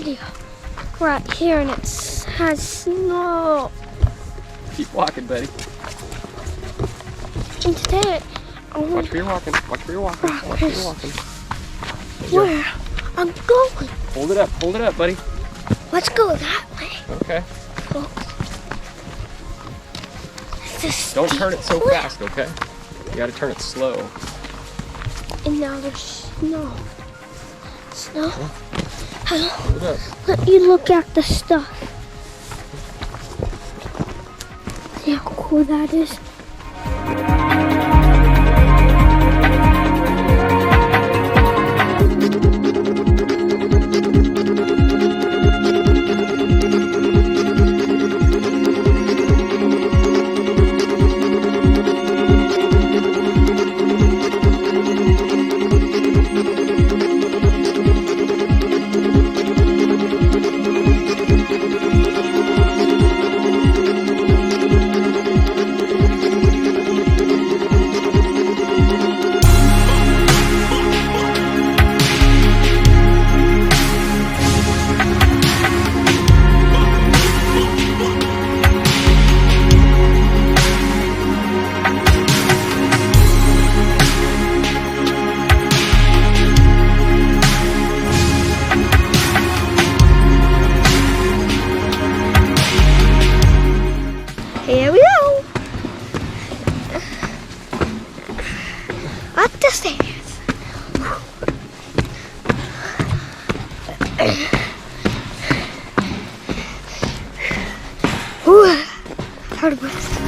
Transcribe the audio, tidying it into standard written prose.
video right here, and it has snow. Keep walking, buddy. And today, Watch where you're walking. Watch where you're walking. Watch where you're walking. Where I'm going. Hold it up, buddy. Let's go that way. Okay. Don't turn it so fast, okay? You gotta turn it slow. And now there's snow. Snow? Hold it up. Let you look at the stuff. See how cool that is? Here we go. Up the stairs. Hard breath.